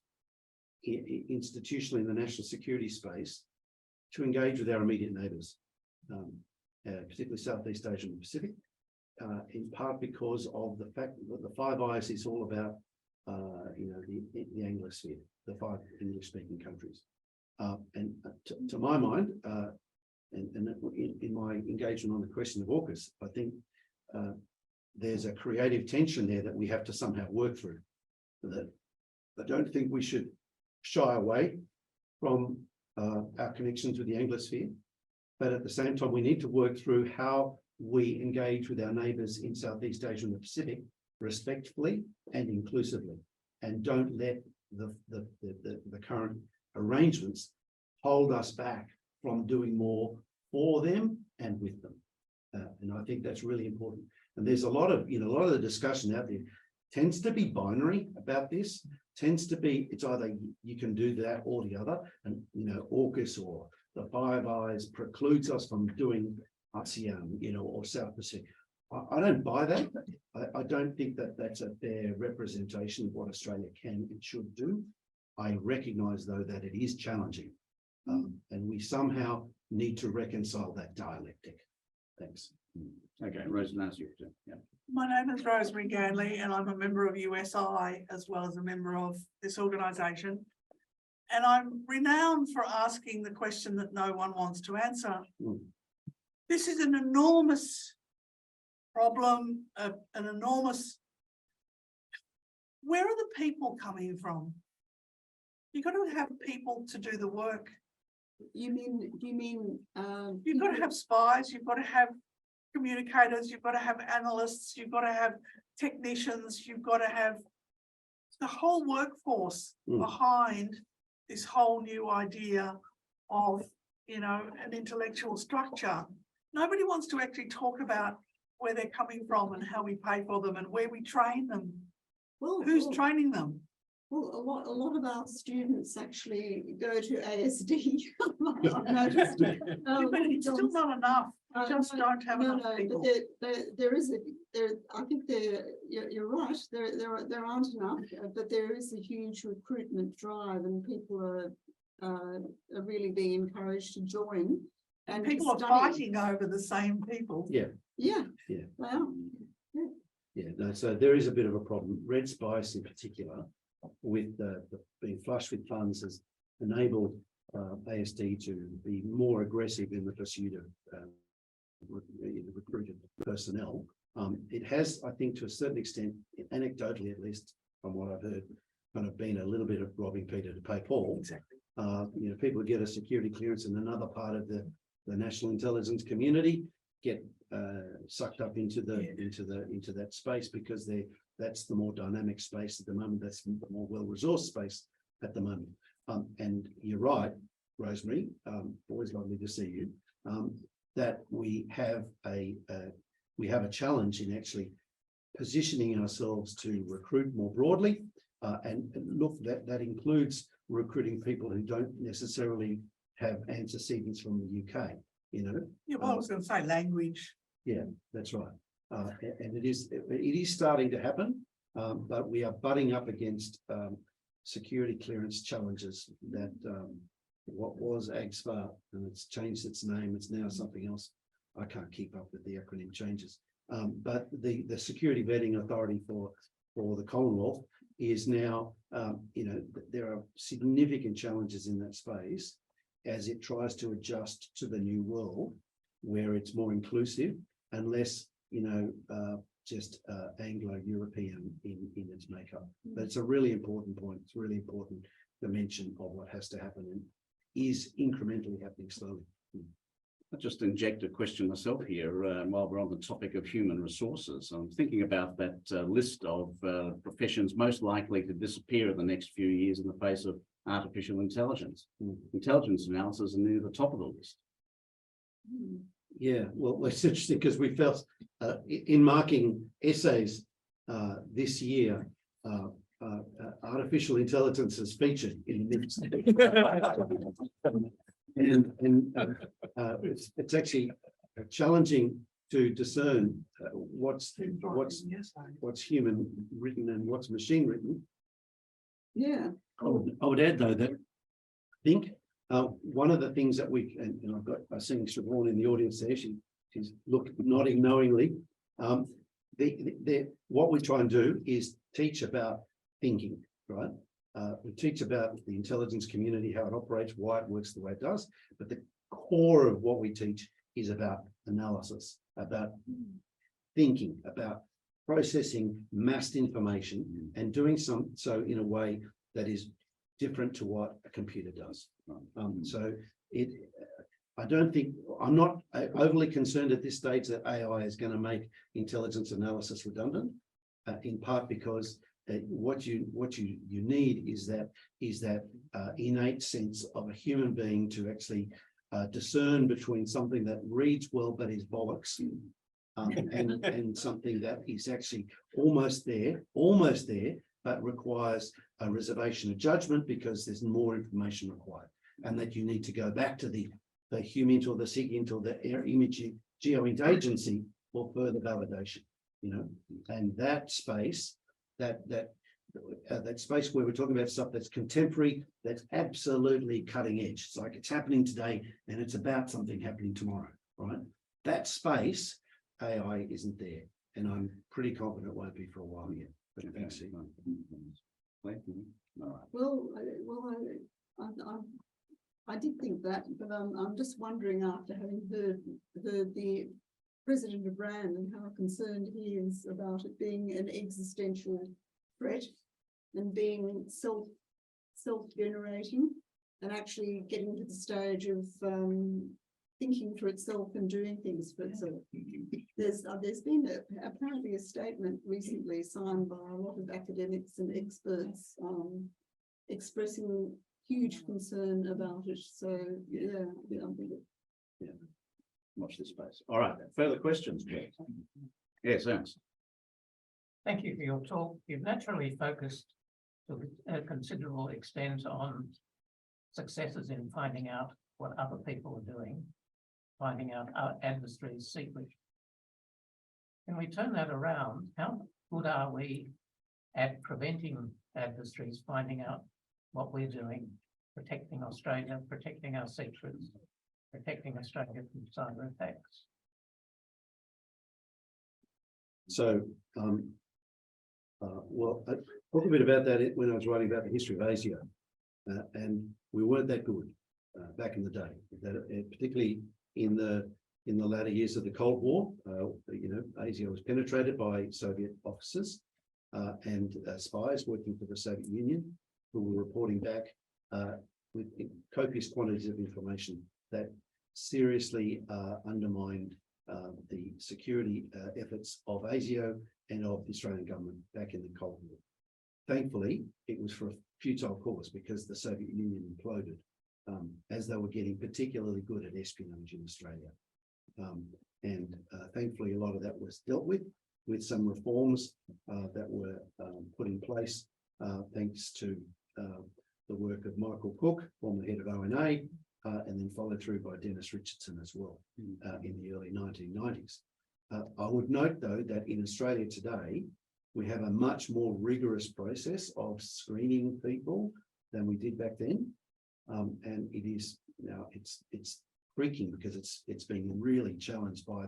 institutionally in the national security space to engage with our immediate neighbours, particularly Southeast Asia and the Pacific, in part because of the fact that the Five Eyes is all about, the Anglosphere, the 5 English-speaking countries. And to my mind, and in my engagement on the question of AUKUS, I think there's a creative tension there that we have to somehow work through. That I don't think we should shy away from our connections with the Anglosphere, but at the same time, we need to work through how we engage with our neighbours in Southeast Asia and the Pacific respectfully and inclusively, and don't let the current arrangements hold us back from doing more for them and with them. And I think that's really important. And there's a lot of the discussion out there tends to be binary about this, tends to be, it's either you can do that or the other. And, AUKUS or the Five Eyes precludes us from doing ASEAN, or South Pacific. I don't buy that. I don't think that that's a fair representation of what Australia can and should do. I recognise, though, that it is challenging. And we somehow need to reconcile that dialectic. Thanks. Okay, Rosemary, yeah. My name is Rosemary Ganley, and I'm a member of USI as well as a member of this organisation. And I'm renowned for asking the question that no one wants to answer. This is an enormous problem, an enormous. Where are the people coming from? You've got to have people to do the work. Do you mean? You've got to have spies, you've got to have communicators, you've got to have analysts, you've got to have technicians, you've got to have the whole workforce behind this whole new idea of, an intellectual structure. Nobody wants to actually talk about where they're coming from and how we pay for them and where we train them. Well, Who's training them? Well, a lot of our students actually go to ASD. I've noticed. But it's still not enough. We just don't have enough people. But I think you're right. There aren't enough, but there is a huge recruitment drive, and people are really being encouraged to join. And people are fighting over the same people. Yeah. Wow. Yeah, no, so there is a bit of a problem. Red Spice in particular, with the being flush with funds, has enabled ASD to be more aggressive in the pursuit of recruited personnel. It has, I think, to a certain extent, anecdotally at least, from what I've heard, kind of been a little bit of robbing Peter to pay Paul. Exactly. People get a security clearance in another part of the national intelligence community, get sucked up into that space because that's the more dynamic space at the moment. That's the more well-resourced space at the moment. And you're right, Rosemary. Always lovely to see you. That we have a challenge in actually positioning ourselves to recruit more broadly, and look, that includes recruiting people who don't necessarily have antecedents from the UK. Yeah, well, I was going to say language. Yeah, that's right. And it is starting to happen, but we are butting up against security clearance challenges that what was AGSPA, and it's changed its name. It's now something else. I can't keep up with the acronym changes. But the Security Vetting Authority for the Commonwealth is now, there are significant challenges in that space as it tries to adjust to the new world where it's more inclusive and less, just Anglo-European in its makeup. But it's a really important point. It's a really important dimension of what has to happen and is incrementally happening slowly. I'll just inject a question myself here while we're on the topic of human resources. I'm thinking about that list of professions most likely to disappear in the next few years in the face of artificial intelligence. Intelligence analysis is near the top of the list. Yeah, well, it's interesting because we felt in marking essays this year, artificial intelligence is featured in the midst. And it's actually challenging to discern what's human written and what's machine written. Yeah, I would add though that I think one of the things that and I've got seen Siobhan in the audience there, she's nodding knowingly. What we try and do is teach about thinking, right? We teach about the intelligence community, how it operates, why it works the way it does, but the core of what we teach is about analysis, about thinking, about processing massed information and doing so in a way that is different to what a computer does. So I don't think, I'm not overly concerned at this stage that AI is going to make intelligence analysis redundant, in part because what you need is that innate sense of a human being to actually discern between something that reads well but is bollocks, and something that is actually almost there, but requires a reservation of judgment because there's more information required, and that you need to go back to the HUMINT or the SIGINT or the imaging GeoInt agency for further validation, and that space, that space where we're talking about stuff that's contemporary, that's absolutely cutting edge. It's like it's happening today and it's about something happening tomorrow, right? That space, AI isn't there, and I'm pretty confident it won't be for a while yet. But thanks. well, I did think that, but I'm just wondering, after having heard the president of RAND and how concerned he is about it being an existential threat and being self-generating and actually getting to the stage of thinking for itself and doing things for itself. There's been apparently a statement recently signed by a lot of academics and experts expressing huge concern about it. So yeah, I think it. Watch this space. All right, further questions, please? Yes, thanks. Thank you for your talk. You've naturally focused to a considerable extent on successes in finding out what other people are doing, finding out our adversaries' secret. Can we turn that around? How good are we at preventing adversaries finding out what we're doing, protecting Australia, protecting our secrets, protecting Australia from cyber attacks? So, well, I talked a bit about that when I was writing about the history of ASIO, and we weren't that good back in the day. Particularly in the latter years of the Cold War, ASIO was penetrated by Soviet officers and spies working for the Soviet Union, who were reporting back with copious quantities of information that seriously undermined the security efforts of ASIO and of the Australian government back in the Cold War. Thankfully, it was for a futile cause because the Soviet Union imploded as they were getting particularly good at espionage in Australia. And thankfully, a lot of that was dealt with some reforms that were put in place thanks to the work of Michael Cook, former head of ONA, and then followed through by Dennis Richardson as well in the early 1990s. I would note, though, that in Australia today, we have a much more rigorous process of screening people than we did back then. And it is now it's creaking because it's been really challenged by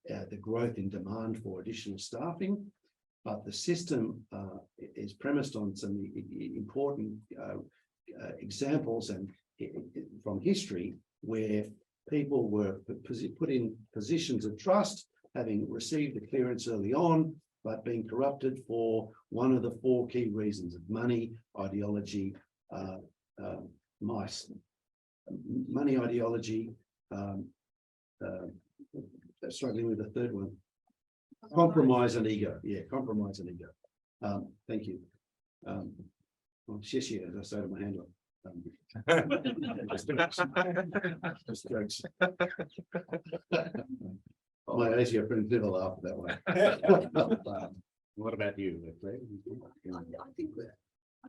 the growth in demand for additional staffing. But the system is premised on some important examples and from history where people were put in positions of trust, having received the clearance early on, but being corrupted for one of the four key reasons of money, ideology, money, ideology, struggling with the third one, compromise and ego. Yeah, compromise and ego. Thank you. Shishi, as I say to my handler. Just jokes. My ASIO friends never laugh that way. What about you, Claire? I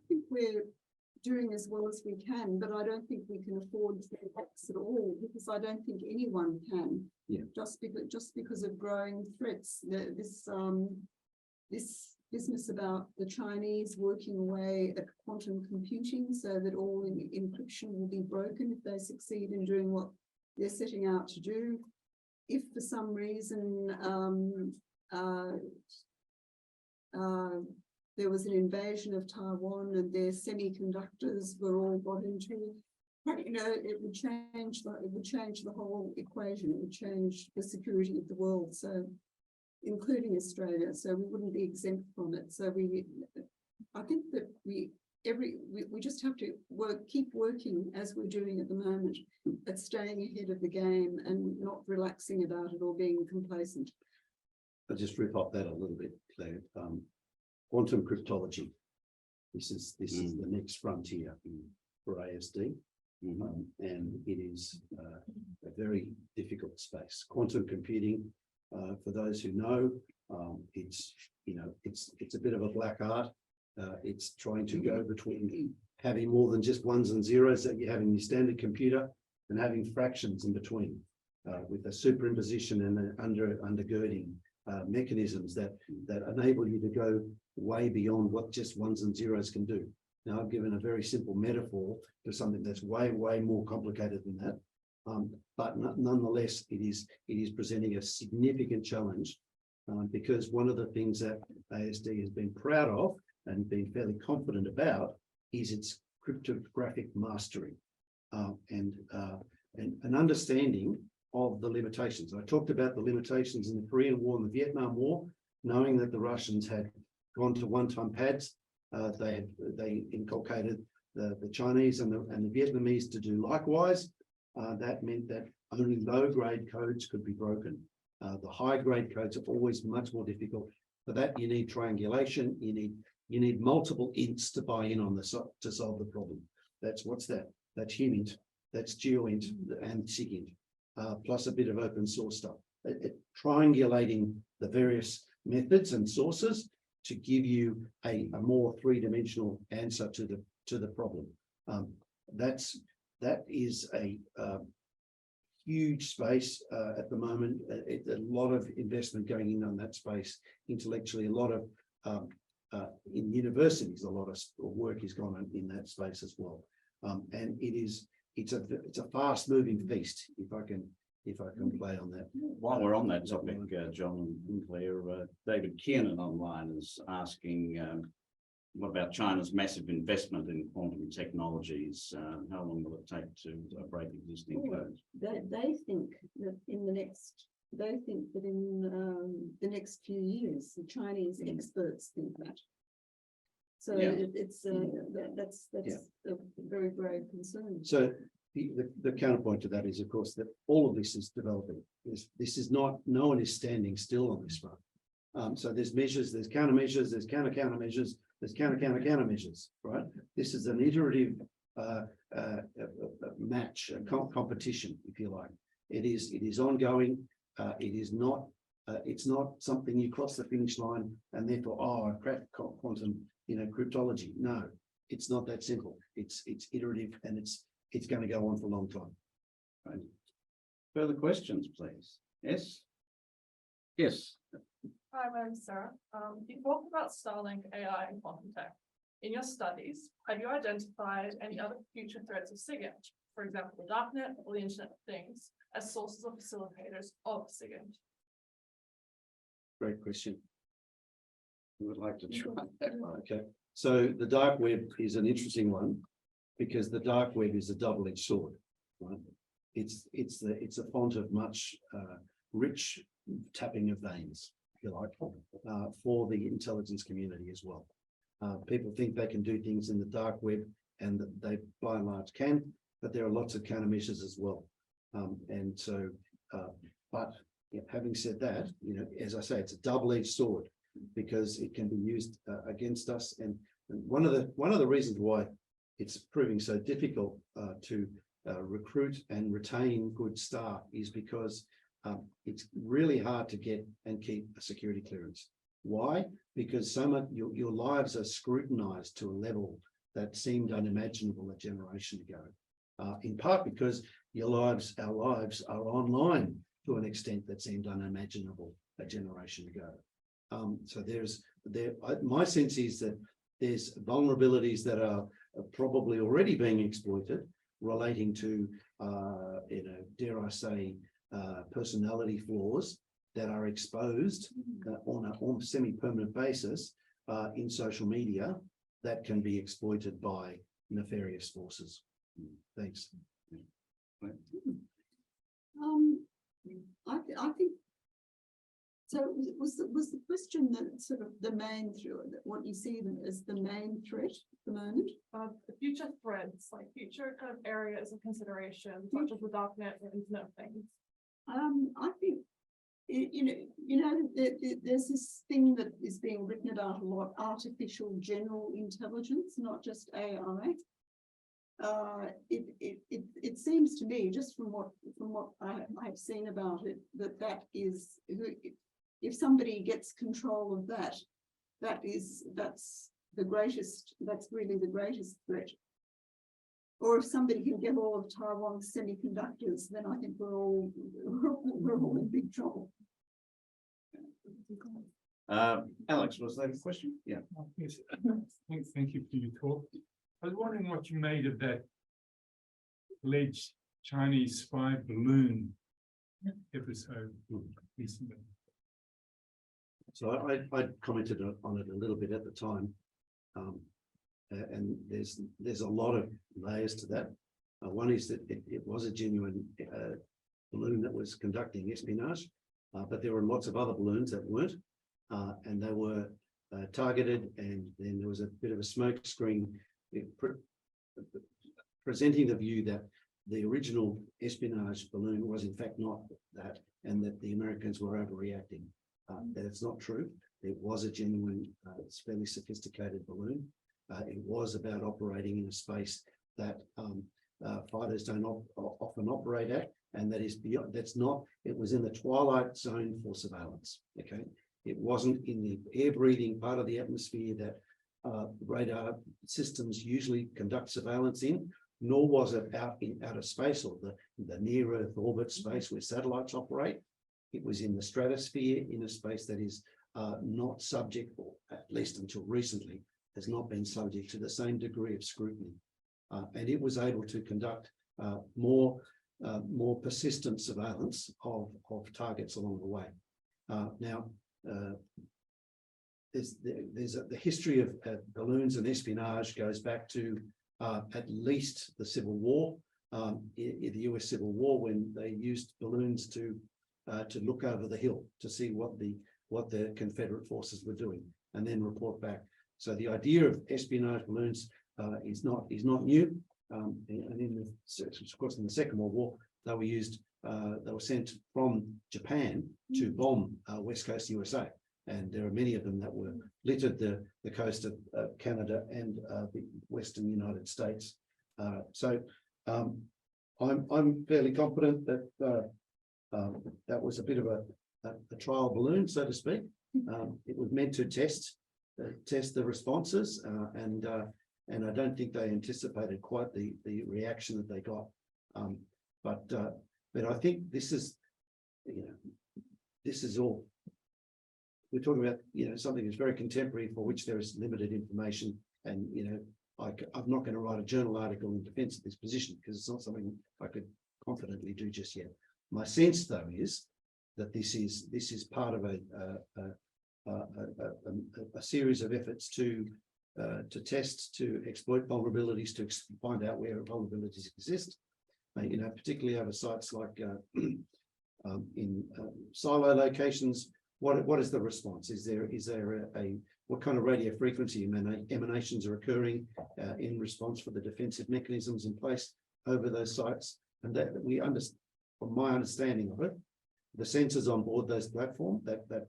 think we're doing as well as we can, but I don't think we can afford to relax at all, because I don't think anyone can. Yeah. Just because of growing threats. This business about the Chinese working away at quantum computing so that all encryption will be broken if they succeed in doing what they're setting out to do. If for some reason there was an invasion of Taiwan and their semiconductors were all got into, it would change the whole equation. It would change the security of the world. So, including Australia. So we wouldn't be exempt from it. So I think that we just have to keep working as we're doing at the moment at staying ahead of the game and not relaxing about it or being complacent. I'll just rip off that a little bit, Claire. Quantum cryptology. This is the next frontier for ASD. And it is a very difficult space. Quantum computing, for those who know, it's a bit of a black art. It's trying to go between having more than just ones and zeros that you have in your standard computer and having fractions in between, with a superimposition and undergirding mechanisms that enable you to go way beyond what just ones and zeros can do. Now, I've given a very simple metaphor to something that's way more complicated than that. But nonetheless, it is presenting a significant challenge, because one of the things that ASD has been proud of and been fairly confident about is its cryptographic mastery and an understanding of the limitations. I talked about the limitations in the Korean War and the Vietnam War, knowing that the Russians had gone to one-time pads. They inculcated the Chinese and the Vietnamese to do likewise. That meant that only low-grade codes could be broken. The high-grade codes are always much more difficult. For that, you need triangulation. You need multiple ints to buy in on to solve the problem. That's That's humint, that's geoint, and sigint, plus a bit of open source stuff. Triangulating the various methods and sources to give you a more three-dimensional answer to the problem. That is a huge space at the moment. A lot of investment going in on that space intellectually. A lot of in universities, a lot of work is gone on in that space as well. And it's a fast-moving feast. If I can play on that. While we're on that topic, John and Claire, David Kiernan online is asking, what about China's massive investment in quantum technologies? How long will it take to break existing codes? They think that in the next few years, the Chinese experts think that. So Yeah. that's a very grave concern. So the counterpoint to that is, of course, that all of this is developing. This is not, no one is standing still on this front. So there's measures, there's countermeasures, there's countermeasures, there's countermeasures, right? This is an iterative match, a competition, if you like. It is ongoing. It is not. It's not something you cross the finish line and therefore, I cracked quantum, cryptology. No, it's not that simple. It's iterative, and it's going to go on for a long time. Right. Further questions, please. Yes. Yes. Hi, my name's Sarah. You talked about Starlink, AI, and quantum tech. In your studies, have you identified any other future threats of SIGINT, for example, the darknet or the Internet of Things, as sources or facilitators of SIGINT? Great question. We would like to try that one. Okay, so the dark web is an interesting one because the dark web is a double-edged sword, right? It's a font of much rich tapping of veins, if you like, for the intelligence community as well. People think they can do things in the dark web, and that they by and large can, but there are lots of countermeasures as well. And so, but having said that, as I say, it's a double-edged sword because it can be used against us. And one of the reasons why it's proving so difficult to recruit and retain good staff is because it's really hard to get and keep a security clearance. Why? Because so much your lives are scrutinized to a level that seemed unimaginable a generation ago. In part because our lives are online to an extent that seemed unimaginable a generation ago. So my sense is that there's vulnerabilities that are probably already being exploited relating to, dare I say, personality flaws that are exposed on a semi-permanent basis in social media that can be exploited by nefarious forces. Thanks. I think. So was the question that sort of the main threat, what you see them as the main threat at the moment? The future threats, like future kind of areas of consideration, such as the darknet or Internet of Things. I think, there's this thing that is being written about a lot, artificial general intelligence, not just AI. It seems to me, just from what I've seen about it, that is, if somebody gets control of that's really the greatest threat. Or if somebody can get all of Taiwan's semiconductors, then I think we're all in big trouble. Alex, was that a question? Yeah. Yes, thank you for your talk. I was wondering what you made of that alleged Chinese spy balloon episode recently. So I commented on it a little bit at the time, and there's a lot of layers to that. One is that it was a genuine balloon that was conducting espionage, but there were lots of other balloons that weren't, and they were targeted, and then there was a bit of a smoke screen presenting the view that the original espionage balloon was in fact not that, and that the Americans were overreacting. That it's not true. It was a genuine, fairly sophisticated balloon. It was about operating in a space that fighters don't often operate at, and that is beyond. It was in the twilight zone for surveillance. Okay, it wasn't in the air-breathing part of the atmosphere that radar systems usually conduct surveillance in, nor was it out in outer space or the near-Earth orbit space where satellites operate. It was in the stratosphere, in a space that is not subject, or at least until recently, has not been subject to the same degree of scrutiny. And it was able to conduct more persistent surveillance of targets along the way. Now, the history of balloons and espionage goes back to at least the Civil War, the US Civil War, when they used balloons to look over the hill to see what the Confederate forces were doing, and then report back. So the idea of espionage balloons is not new. And of course, in the Second World War, they were used. They were sent from Japan to bomb West Coast USA, and there are many of them that were littered the coast of Canada and the Western United States. So I'm fairly confident that that was a bit of a trial balloon, so to speak. It was meant to test the responses, and I don't think they anticipated quite the reaction that they got. But I think this is all we're talking about. Something that's very contemporary, for which there is limited information, and I'm not going to write a journal article in defence of this position, because it's not something I could confidently do just yet. My sense, though, is that this is part of a series of efforts to test, to exploit vulnerabilities, to find out where vulnerabilities exist. Particularly over sites like in silo locations. What is the response? Is there what kind of radio frequency emanations are occurring in response for the defensive mechanisms in place over those sites? And that we understand. From my understanding of it, the sensors on board those platforms, that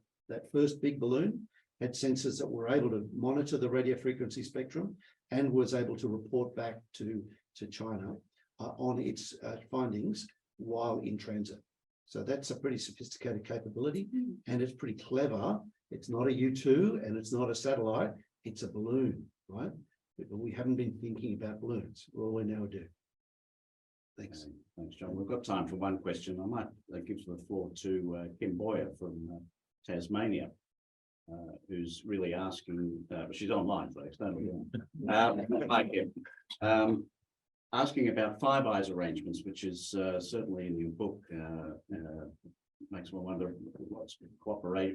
first big balloon had sensors that were able to monitor the radio frequency spectrum and was able to report back to China on its findings while in transit. So that's a pretty sophisticated capability, and it's pretty clever. It's not a U2 and it's not a satellite, it's a balloon, right? We haven't been thinking about balloons. Well, we now do. Thanks. Thanks, John. We've got time for one question. I might give the floor to Kim Boyer from Tasmania, who's really asking, she's online, folks, don't we? Hi, Kim. Asking about Five Eyes arrangements, which is certainly in your book, makes one wonder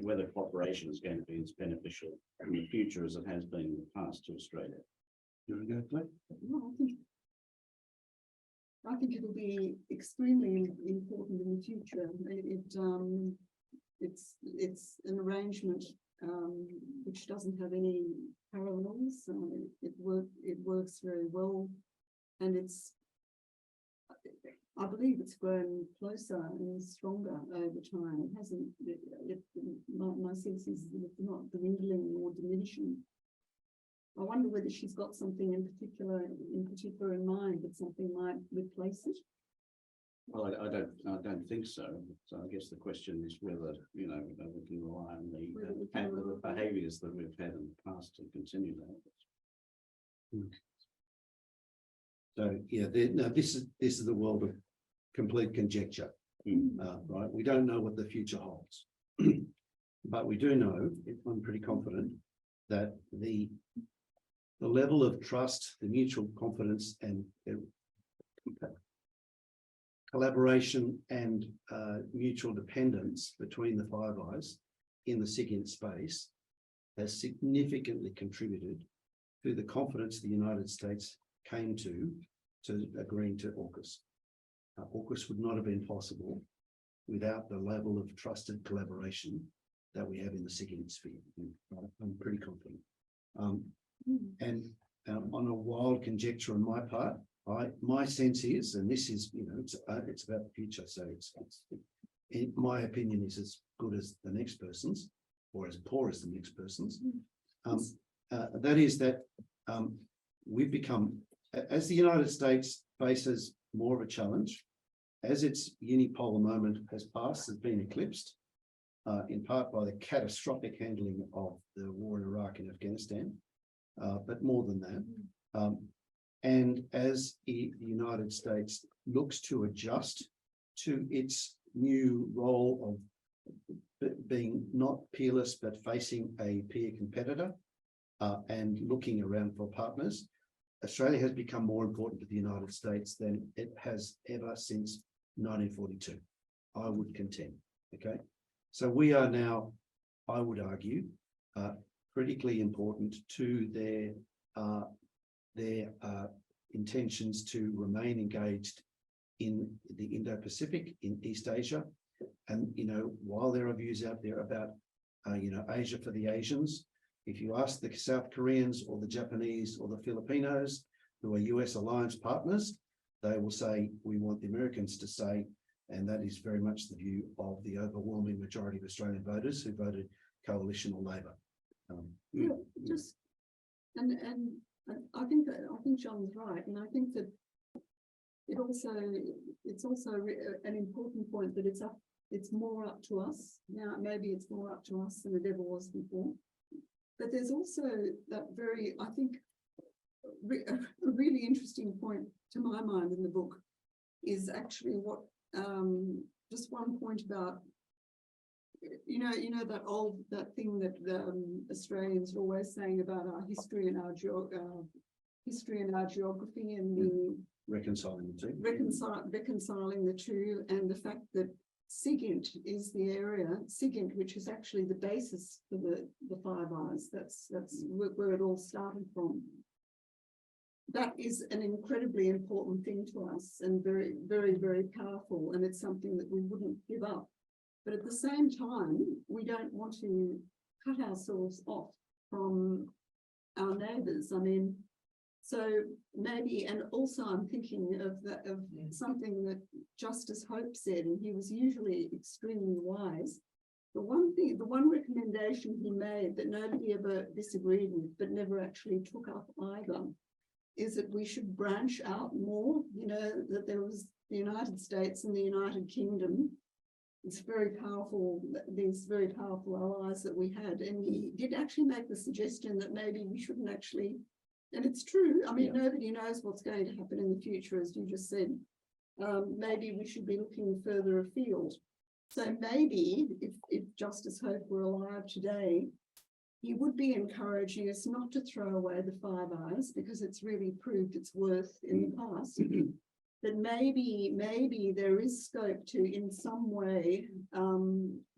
whether cooperation is going to be as beneficial in the future as it has been in the past to Australia. You want to go, Claire? No, I think it'll be extremely important in the future. It's an arrangement which doesn't have any parallels. It works very well, and I believe it's grown closer and stronger over time. It hasn't. My sense is that it's not dwindling or diminishing. I wonder whether she's got something in particular in mind, that something might replace it. Well, I don't think so. So I guess the question is whether, we can rely on the behaviours that we've had in the past to continue that. So yeah, this is the world of complete conjecture, right? We don't know what the future holds, but we do know, I'm pretty confident, that the level of trust, the mutual confidence and collaboration and mutual dependence between the Five Eyes in the SIGINT space has significantly contributed to the confidence the United States came to agreeing to AUKUS. AUKUS would not have been possible without the level of trusted collaboration that we have in the SIGINT sphere. I'm pretty confident. And on a wild conjecture on my part, my sense is, and this is, it's about the future. So my opinion is as good as the next person's, or as poor as the next person's. That is that we've become, as the United States faces more of a challenge, as its unipolar moment has passed, has been eclipsed, in part by the catastrophic handling of the war in Iraq and Afghanistan, but more than that. And as the United States looks to adjust to its new role of being not peerless, but facing a peer competitor and looking around for partners, Australia has become more important to the United States than it has ever since 1942, I would contend, okay? So we are now, I would argue, critically important to their intentions to remain engaged in the Indo-Pacific, in East Asia. And, while there are views out there about, Asia for the Asians, if you ask the South Koreans or the Japanese or the Filipinos, who are US alliance partners, they will say, we want the Americans to say, and that is very much the view of the overwhelming majority of Australian voters who voted coalition or Labor. And I think John's right, and I think that it's also an important point that it's more up to us now. Maybe it's more up to us than it ever was before. But there's also that I think, a really interesting point to my mind in the book is actually what just one point about that thing that Australians are always saying about our history and our geography and the Reconciling the two. Reconciling the two, and the fact that SIGINT is the area, SIGINT, which is actually the basis for the Five Eyes. That's where it all started from. That is an incredibly important thing to us and very, very, very powerful. And it's something that we wouldn't give up. But at the same time, we don't want to cut ourselves off from our neighbours. I mean, so maybe, and also I'm thinking of something that Justice Hope said, and he was usually extremely wise. The one recommendation he made that nobody ever disagreed with, but never actually took up either, is that we should branch out more, that there was the United States and the United Kingdom. It's very powerful, these very powerful allies that we had. And he did actually make the suggestion that maybe we shouldn't actually And it's true. I mean, nobody knows what's going to happen in the future, as you just said. Maybe we should be looking further afield. So maybe if Justice Hope were alive today, he would be encouraging us not to throw away the 5 Rs because it's really proved its worth in the past. But maybe there is scope to, in some way,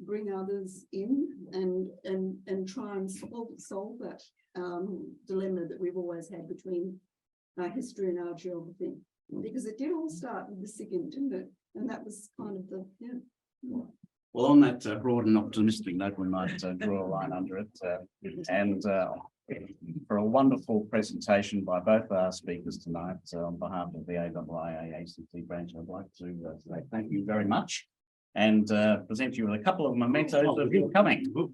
bring others in and try and solve that dilemma that we've always had between our history and our geography. Because it did all start with the SIGINT, didn't it? And that was kind of the, Well, on that broad and optimistic note, we might draw a line under it. And for a wonderful presentation by both our speakers tonight, on behalf of the AIIA ACT branch, I'd like to say thank you very much and present you with a couple of mementos of your coming.